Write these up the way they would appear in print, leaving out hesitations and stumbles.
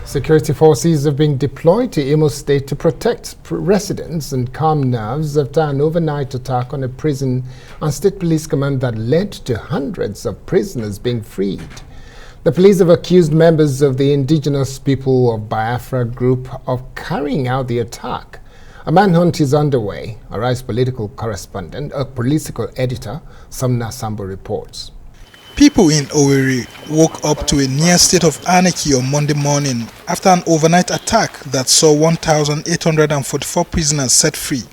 Security forces have been deployed to Imo State to protect residents and calm nerves after an overnight attack on a prison and state police command that led to hundreds of prisoners being freed. The police have accused members of the indigenous people of Biafra group of carrying out the attack. A manhunt is underway. Arise political editor, Samna Sambo reports. People in Owerri woke up to a near state of anarchy on Monday morning after an overnight attack that saw 1,844 prisoners set free.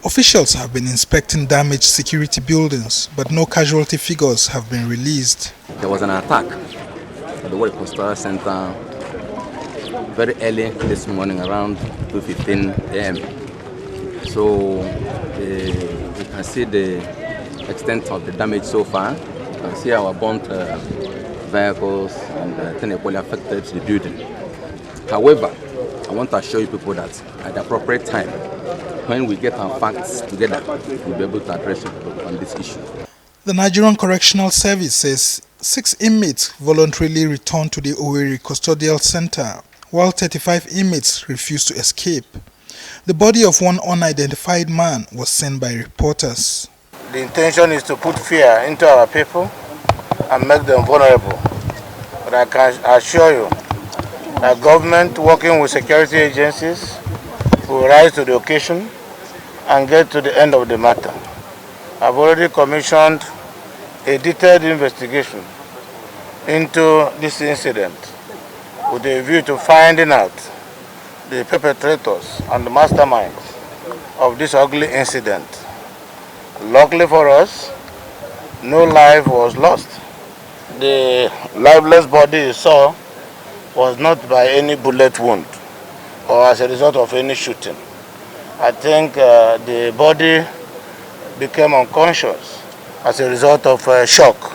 Officials have been inspecting damaged security buildings, but no casualty figures have been released. There was an attack at the Owerri Postal Center very early this morning around 2:15 a.m. So we can see the extent of the damage so far. You can see our burnt vehicles and technically affected the building. However, I want to assure you people that at the appropriate time, when we get our facts together, we'll be able to address you on this issue. The Nigerian Correctional Service says 6 inmates voluntarily returned to the Owerri Custodial Center, while 35 inmates refused to escape. The body of one unidentified man was seen by reporters. The intention is to put fear into our people and make them vulnerable. But I can assure you that government, working with security agencies, will rise to the occasion and get to the end of the matter. I've already commissioned a detailed investigation into this incident with a view to finding out the perpetrators and the masterminds of this ugly incident. Luckily for us, no life was lost. The lifeless body you saw was not by any bullet wound or as a result of any shooting. I think the body became unconscious as a result of shock.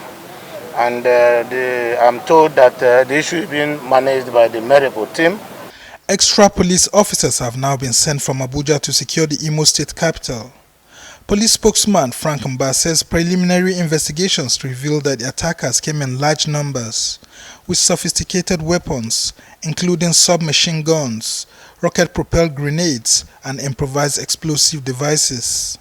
And I'm told that the issue is being managed by the medical team. Extra police officers have now been sent from Abuja to secure the Imo State capital. Police spokesman Frank Mba says preliminary investigations revealed that the attackers came in large numbers with sophisticated weapons, including submachine guns, rocket-propelled grenades, and improvised explosive devices.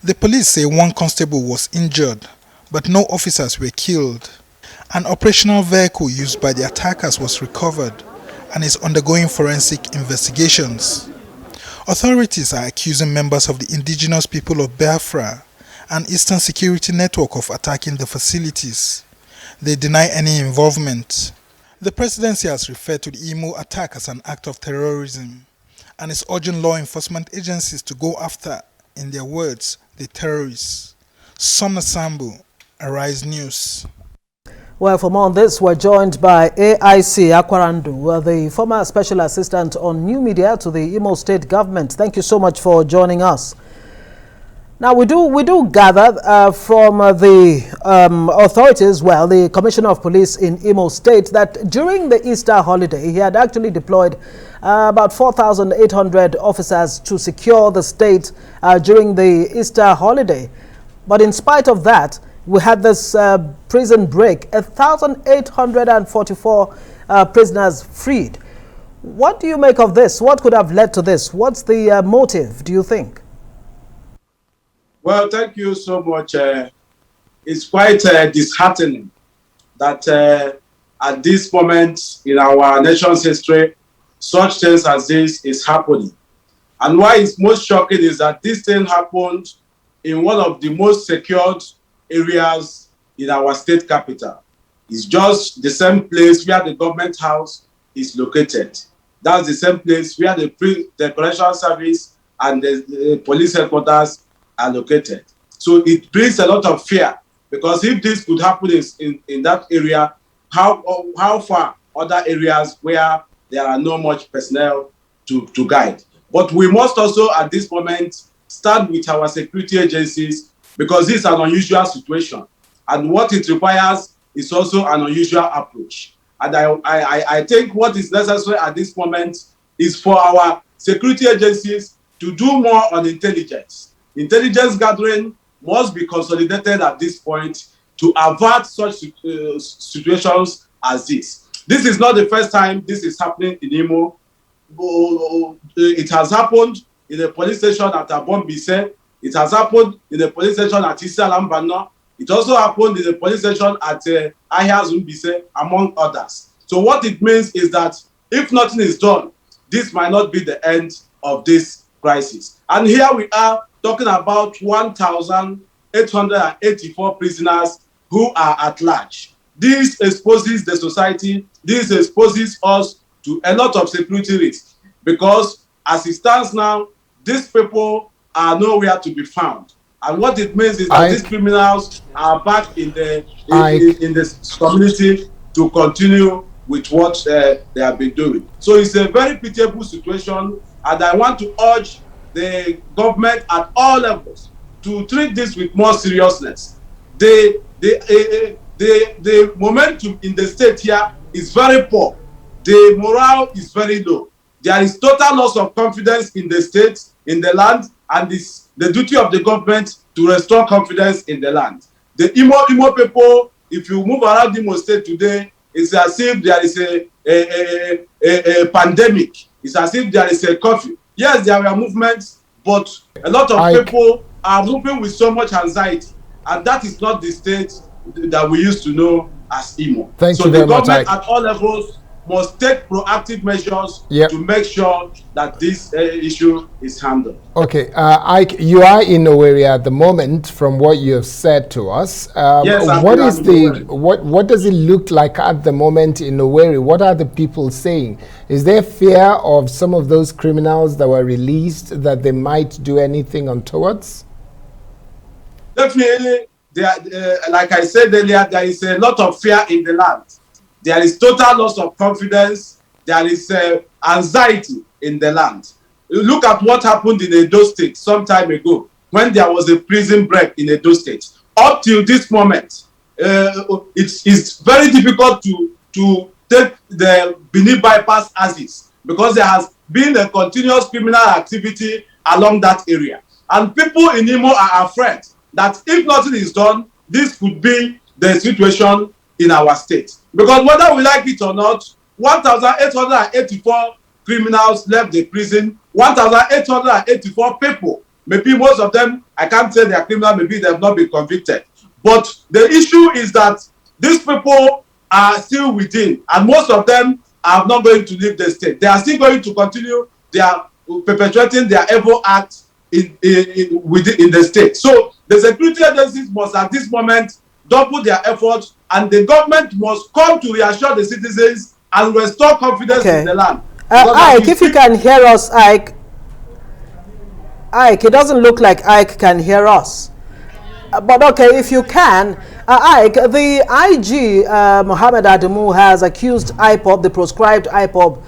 The police say one constable was injured, but no officers were killed. An operational vehicle used by the attackers was recovered and is undergoing forensic investigations. Authorities are accusing members of the indigenous people of Biafra and Eastern Security Network of attacking the facilities. They deny any involvement. The presidency has referred to the Imo attack as an act of terrorism and is urging law enforcement agencies to go after, in their words, the terrorists. Somna Sambu, Arise News. Well, for more on this, we're joined by AKWARANDU, the former special assistant on new media to the Imo State government. Thank you so much for joining us. Now, we do gather from the authorities, well, the Commissioner of Police in Imo State, that during the Easter holiday, he had actually deployed about 4,800 officers to secure the state during the Easter holiday. But in spite of that, we had this prison break, 1,844 prisoners freed. What do you make of this? What could have led to this? What's the motive, do you think? Well, thank you so much. It's quite disheartening that at this moment in our nation's history, such things as this is happening. And why it's most shocking is that this thing happened in one of the most secured areas in our state capital. It's just the same place where the government house is located. That's the same place where the correctional service and the police headquarters are located. So it brings a lot of fear, because if this could happen in that area, how far other areas where there are no much personnel to guide. But we must also at this moment start with our security agencies, because this is an unusual situation, and what it requires is also an unusual approach. And I think what is necessary at this moment is for our security agencies to do more on intelligence. Intelligence gathering must be consolidated at this point to avert such situations as this. This is not the first time this is happening in Imo. It has happened in the police station at Abombise. It has happened in the police station at Isalambana. It also happened in the police station at Ayazumbise, among others. So what it means is that if nothing is done, this might not be the end of this crisis. And here we are talking about 1,884 prisoners who are at large. This exposes the society, this exposes us to a lot of security risks, because as it stands now, these people are nowhere to be found. And what it means is that these criminals are back in the community to continue with what they have been doing. So it's a very pitiable situation, and I want to urge the government at all levels to treat this with more seriousness. The momentum in the state here is very poor. The morale is very low. There is total loss of confidence in the state, in the land, and it's the duty of the government to restore confidence in the land. The Imo people, if you move around Imo State today, it's as if there is a pandemic. It's as if there is a curfew. Yes, there are movements, but a lot of people are moving with so much anxiety, and that is not the state that we used to know as Imo. Thank you very much. So the government at all levels must take proactive measures to make sure that this issue is handled. Okay, Ike, you are in Owerri at the moment, from what you have said to us. Yes, what does it look like at the moment in Owerri? What are the people saying? Is there fear of some of those criminals that were released, that they might do anything untowards? Definitely, like I said earlier, there is a lot of fear in the land. There is total loss of confidence. There is anxiety in the land. You look at what happened in Edo State some time ago, when there was a prison break in Edo State. Up till this moment, it's very difficult to take the Benin bypass as is, because there has been a continuous criminal activity along that area. And people in Imo are afraid that if nothing is done, this could be the situation in our state. Because whether we like it or not, 1,884 criminals left the prison, 1,884 people. Maybe most of them, I can't say they are criminal, maybe they have not been convicted. But the issue is that these people are still within, and most of them are not going to leave the state. They are still going to continue perpetrating their evil acts in the state. So the security agencies must at this moment double their efforts, and the government must come to reassure the citizens and restore confidence in the land. Ike, if you can hear us, Ike, it doesn't look like Ike can hear us. But okay, if you can, Ike, the IG, Mohammed Adamu, has accused IPOB, the proscribed IPOB,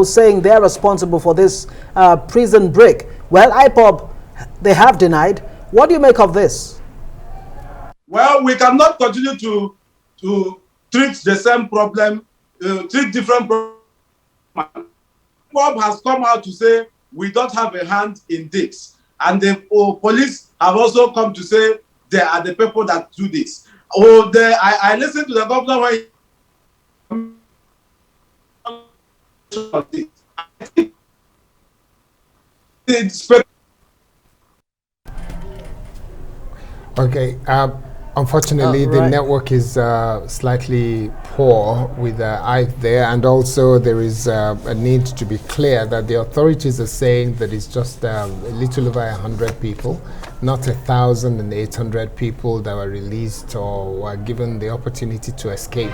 saying they're responsible for this prison break. Well, IPOB, they have denied. What do you make of this? Well, we cannot continue to treat the same problem, treat different problems. IPOB has come out to say we don't have a hand in this. And the police have also come to say they are the people that do this. I listened to the governor when Okay. Unfortunately, the network is slightly poor with Ike there, and also there is a need to be clear that the authorities are saying that it's just a little over 100 people, not 1,800 people that were released or were given the opportunity to escape.